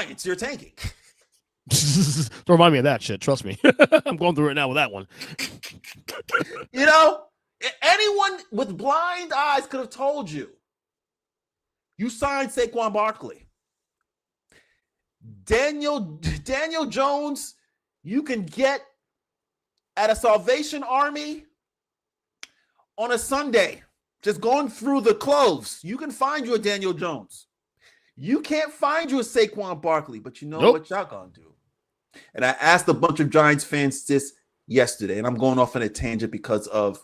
Giants. You're tanking. Don't remind me of that shit. Trust me. I'm going through it now with that one. You know, anyone with blind eyes could have told you. You signed Saquon Barkley. Daniel Jones, you can get at a Salvation Army on a Sunday, just going through the clothes. You can find you a Daniel Jones. You can't find you a Saquon Barkley, but you know what y'all gonna do. And I asked a bunch of Giants fans this yesterday, and I'm going off on a tangent because of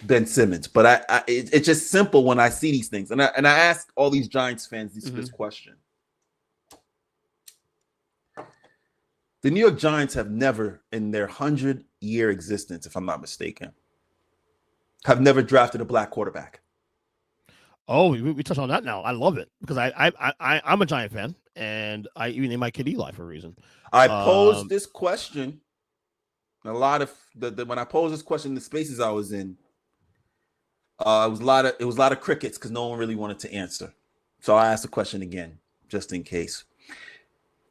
Ben Simmons. But it's just simple when I see these things. And I ask all these Giants fans this question. The New York Giants have never, in their 100-year existence, if I'm not mistaken, have never drafted a black quarterback. Oh, we touched on that now. I love it because I'm a Giant fan, and I even named my kid Eli for a reason. I posed this question. A lot of when I posed this question in the spaces I was in, it was a lot of crickets because no one really wanted to answer. So I asked the question again, just in case.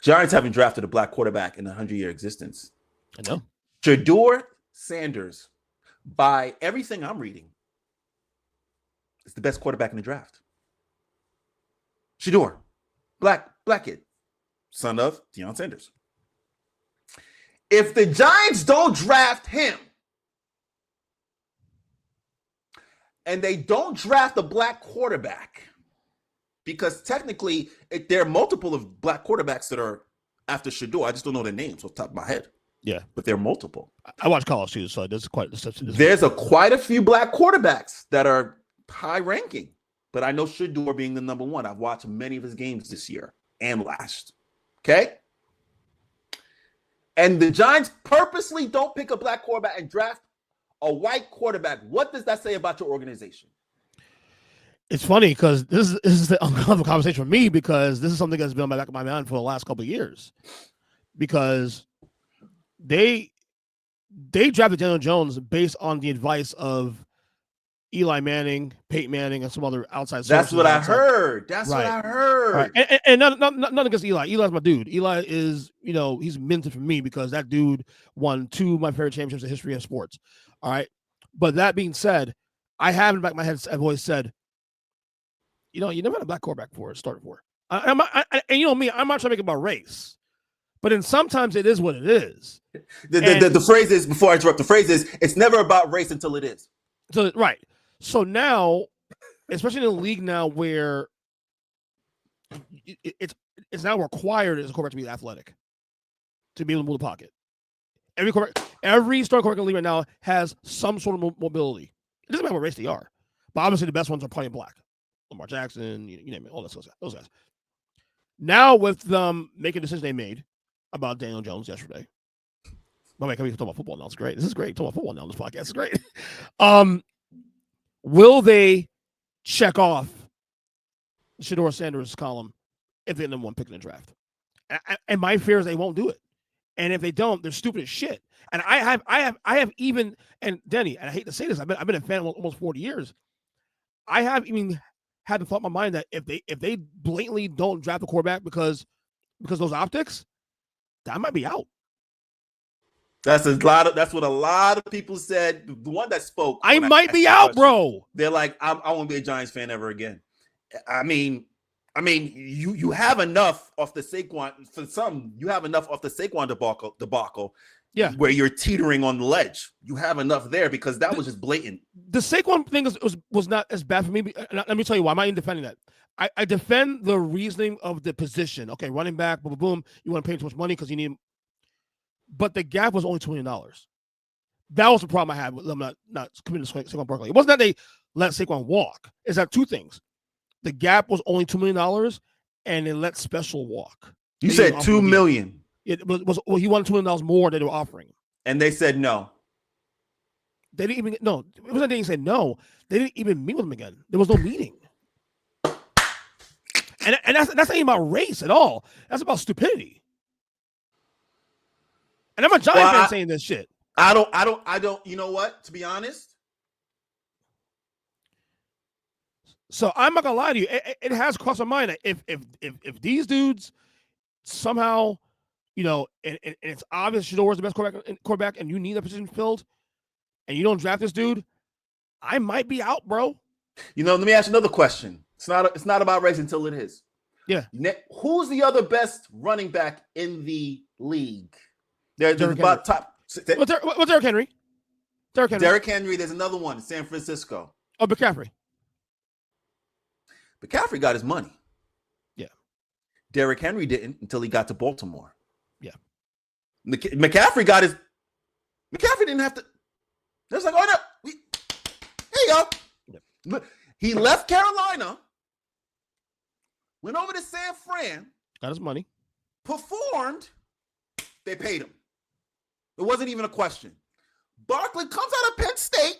Giants haven't drafted a black quarterback in a 100-year existence. I know. Shadeur Sanders, by everything I'm reading, is the best quarterback in the draft. Shadeur, black kid, son of Deion Sanders. If the Giants don't draft him, and they don't draft a black quarterback, because technically there are multiple of black quarterbacks that are after Shadeur. I just don't know their names off the top of my head. Yeah, but they're multiple. I watch college too, so there's quite a few black quarterbacks that are high ranking, but I know Shadeur being the number one. I've watched many of his games this year and last. Okay. And the Giants purposely don't pick a black quarterback and draft a white quarterback. What does that say about your organization? It's funny because this is the uncomfortable conversation for me because this is something that's been on the back of my mind for the last couple of years. Because they drafted Daniel Jones based on the advice of Eli Manning, Peyton Manning, and some other outside sources. That's what I heard. That's right. What I heard. Right. And not against Eli. Eli's my dude. Eli is, he's minted for me because that dude won 2 of my favorite championships in the history of sports. All right. But that being said, I have in the back of my head, I've always said, you never had a black quarterback started for. And you know me, I'm not trying to make it about race. But then sometimes it is what it is. The phrase is, before I interrupt, the phrase is, it's never about race until it is. So, right. So now, especially in a league now where it's now required as a quarterback to be athletic, to be able to move the pocket. Every starting quarterback in the league right now has some sort of mobility. It doesn't matter what race they are. But obviously the best ones are probably black. Lamar Jackson, you name it, all those guys. Now with them making a decision they made about Daniel Jones yesterday. By the way, can we talk about football now? It's great. This is great. Talk about football now on this podcast. It's great. Will they check off Shadeur Sanders' column if they're number one pick in the draft? And my fear is they won't do it. And if they don't, they're stupid as shit. And I have even, and Denny, and I hate to say this, I've been a fan of almost 40 years. I have even had the thought in my mind that if they blatantly don't draft a quarterback because those optics, that might be out. That's what a lot of people said. The one that spoke, I might be out, bro. They're like, I won't be a Giants fan ever again. I mean, you have enough off the Saquon. For some, you have enough off the Saquon debacle. Yeah, where you're teetering on the ledge. You have enough there because that was just blatant. The Saquon thing was not as bad for me. Let me tell you why. I'm not even defending that. I defend the reasoning of the position. Okay, running back, boom, boom, boom. You want to pay too much money because you need him. But the gap was only $2 million. That was the problem I had with them not committing to Saquon Barkley. It wasn't that they let Saquon walk. It's that two things. The gap was only $2 million, and they let Special walk. You said $2 million. It was he wanted $2 million more than they were offering. And they said no. They didn't even no. It wasn't they didn't say no. They didn't even meet with him again. There was no meeting. And that's not even about race at all. That's about stupidity. And I'm a Giant fan saying this shit. I don't. You know what? To be honest. So I'm not gonna lie to you. It has crossed my mind that if these dudes somehow, and it's obvious Shadeur is the best quarterback, and you need that position filled, and you don't draft this dude, I might be out, bro. Let me ask you another question. It's not about race until it is. Yeah. Who's the other best running back in the league? There's about top. What's Derrick Henry? Derrick Henry. There's another one in San Francisco. Oh, McCaffrey. McCaffrey got his money. Yeah. Derrick Henry didn't until he got to Baltimore. Yeah. McCaffrey didn't have to. There's like, oh no, here you go. Yeah. He left Carolina, went over to San Fran, got his money, performed. They paid him. It wasn't even a question. Barkley comes out of Penn State,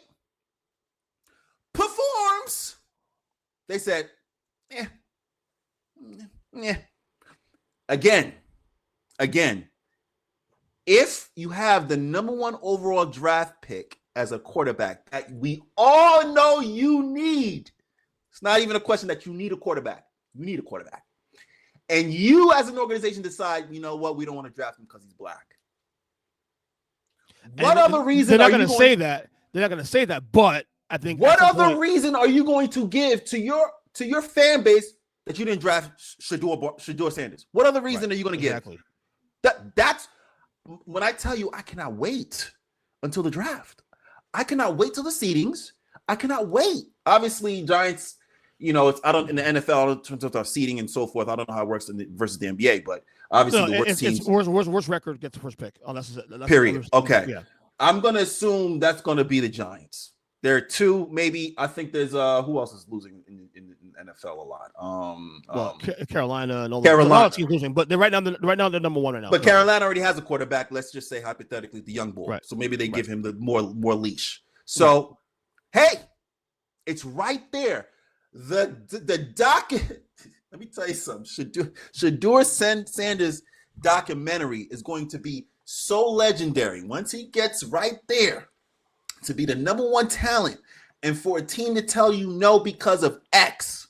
performs. They said, yeah. Again, if you have the number 1 overall draft pick as a quarterback that we all know you need, it's not even a question that you need a quarterback. You need a quarterback. And you as an organization decide, you know what, we don't want to draft him because he's black. What other reason they're not going to say that? They're not going to say that, but I think what other reason are you going to give to your fan base that you didn't draft Shadeur Sanders? What other reason are you going to give? That's when I tell you I cannot wait until the draft. I cannot wait till the seedings. I cannot wait. Obviously, Giants, it's I don't in the NFL in terms of seeding and so forth. I don't know how it works versus the NBA, but obviously the worst teams. Worst record gets the first pick. Oh, that's period. Okay. Yeah. I'm gonna assume that's gonna be the Giants. There are two, maybe. I think there's who else is losing in NFL a lot? Carolina and all Carolina teams losing, but they're right now they're number 1 right now. But Carolina already has a quarterback. Let's just say hypothetically the young boy. Right. So maybe they give him the more leash. So hey, it's right there. The docket. Let me tell you something. Shadeur Sanders documentary is going to be so legendary once he gets right there to be the number 1 talent, and for a team to tell you no because of X,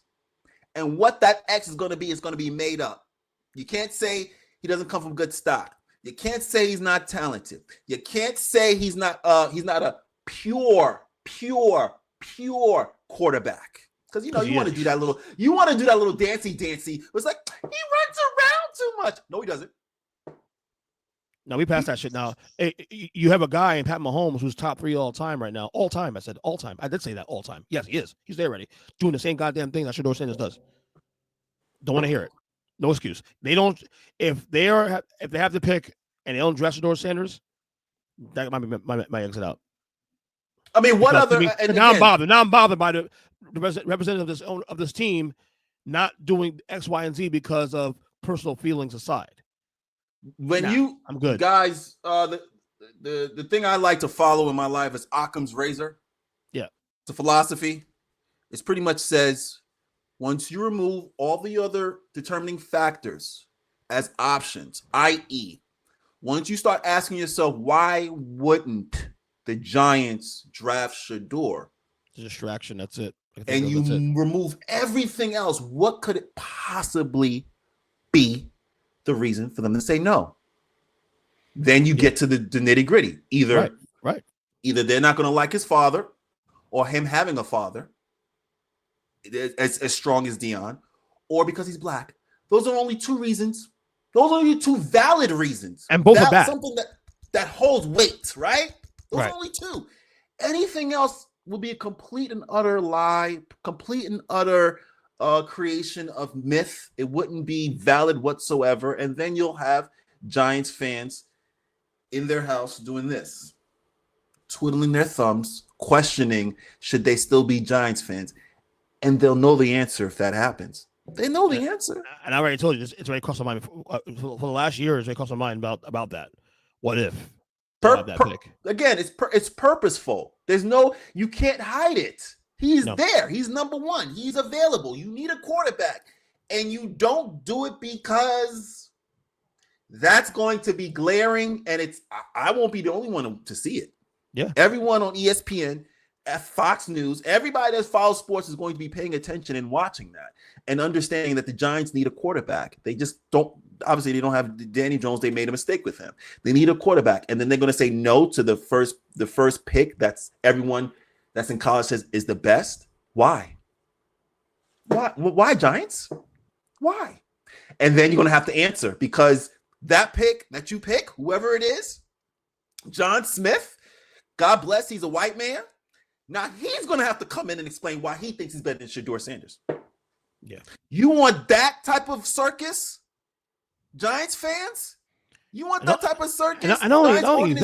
and what that X is going to be made up. You can't say he doesn't come from good stock. You can't say he's not talented. You can't say he's not a pure quarterback. Because you want to do that little dancey. It's like he runs around too much. No, he doesn't. No, we passed that shit now. You have a guy in Pat Mahomes who's top 3 all time right now. All time. I said all time. I did say that all time. Yes, he is. He's there already. Doing the same goddamn thing that Shadeur Sanders does. Don't want to hear it. No excuse. They don't. If they have the pick and they don't draft Shadeur Sanders, that might be my exit out. I mean, what because other? Now I'm bothered by the representative of this team not doing X, Y, and Z because of personal feelings aside. I'm good, guys. The thing I like to follow in my life is Occam's razor. Yeah, it's a philosophy. It pretty much says once you remove all the other determining factors as options, i.e., once you start asking yourself why wouldn't the Giants draft Shadeur? It's a distraction. That's it. And you remove everything else. What could it possibly be? The reason for them to say no. Then you get to the nitty gritty. Either they're not going to like his father, or him having a father as strong as Dion, or because he's black. Those are only 2 reasons. Those are only 2 valid reasons, and both are bad. Something that holds weight, right? Those are only 2. Anything else will be a complete and utter lie, complete and utter creation of myth. It wouldn't be valid whatsoever. And then you'll have Giants fans in their house doing this, twiddling their thumbs, questioning should they still be Giants fans. And they'll know the answer if that happens. They know the answer. And I already told you this. It's already crossed my mind for the last year. It's already crossed my mind about that. What if? Again, it's purposeful. You can't hide it. He's there. He's number 1. He's available. You need a quarterback. And you don't do it because that's going to be glaring. And I won't be the only one to see it. Yeah. Everyone on ESPN, at Fox News, everybody that follows sports is going to be paying attention and watching that and understanding that the Giants need a quarterback. They just don't. obviously they don't have Danny Jones. They made a mistake with him. They need a quarterback, and then they're going to say no to the first pick. That's everyone that's in college says is the best. Why? Why Giants? Why? And then you're going to have to answer, because that pick that you pick, whoever it is, John Smith, God bless, he's a white man. Now he's going to have to come in and explain why he thinks he's better than Shadeur Sanders. Yeah. You want that type of circus, Giants fans? You want that type of circus? And not only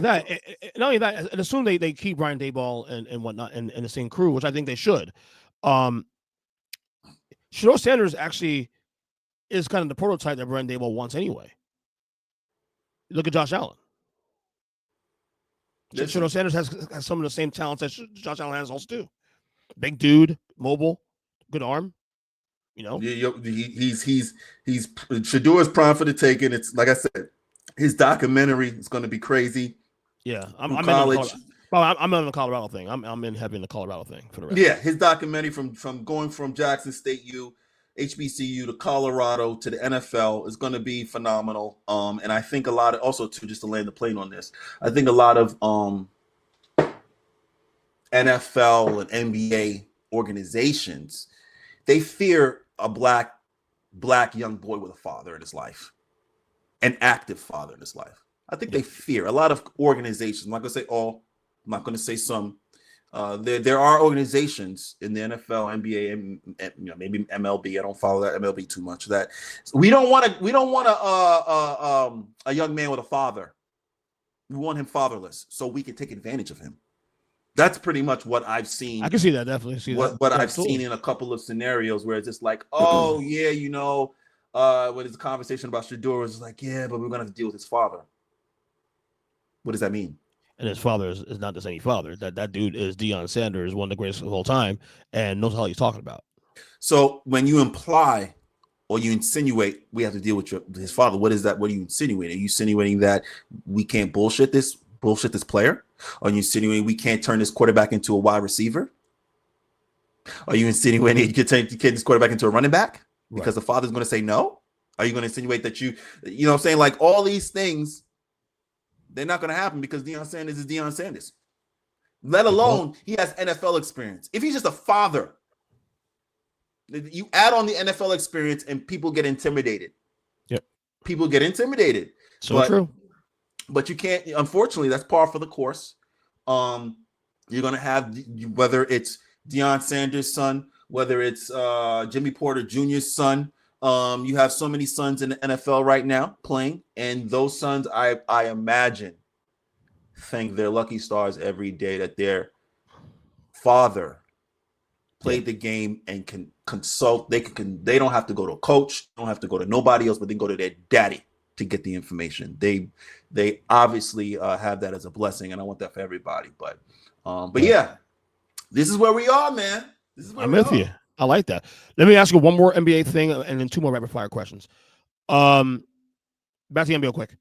that, and assume they keep Brian Daboll and whatnot and the same crew, which I think they should. Shadeur Sanders actually is kind of the prototype that Brian Daboll wants anyway. Look at Josh Allen. Shadeur Sanders has some of the same talents that Josh Allen has also too. Big dude, mobile, good arm. He's Shadeur is prime for the taking. It's like I said, his documentary is going to be crazy. Yeah, I'm in the Colorado thing. I'm in heavy in the Colorado thing for the rest. Yeah, his documentary from going from Jackson State U, HBCU to Colorado to the NFL is going to be phenomenal. And I think a lot of also too, just to land the plane on this, I think a lot of NFL and NBA organizations, they fear a black young boy with a father in his life, an active father in his life. I think they fear a lot of organizations. I'm not going to say all. I'm not going to say some. There are organizations in the NFL, NBA, and maybe MLB. I don't follow that MLB too much. That we don't want a young man with a father. We want him fatherless so we can take advantage of him. That's pretty much what I've seen. I can see that, definitely. See what I've seen in a couple of scenarios where it's just like, oh yeah, when it's a conversation about Shadeur, it's like, yeah, but we're gonna have to deal with his father. What does that mean? And his father is not just any father. That dude is Deion Sanders, one of the greatest of all time, and knows how he's talking about. So when you imply or you insinuate we have to deal with his father, what is that? What are you insinuating? Are you insinuating that we can't bullshit this player? Are you insinuating we can't turn this quarterback into a wide receiver? Are you insinuating you could turn this quarterback into a running back because the father's going to say no? Are you going to insinuate that you know what I'm saying? Like all these things, they're not going to happen because Deion Sanders is Deion Sanders. Let alone he has NFL experience. If he's just a father, you add on the NFL experience and people get intimidated. Yep. People get intimidated. True. But you can't, unfortunately, that's par for the course. You're going to have, whether it's Deion Sanders' son, whether it's Jimmy Porter Jr.'s son, you have so many sons in the NFL right now playing, and those sons, I imagine, thank their lucky stars every day that their father played the game and can consult. They don't have to go to a coach, don't have to go to nobody else, but they can go to their daddy to get the information. They obviously have that as a blessing, and I want that for everybody. But yeah, this is where we are, man. I'm with you. I like that. Let me ask you one more NBA thing, and then two more rapid fire questions. Back to the NBA real quick.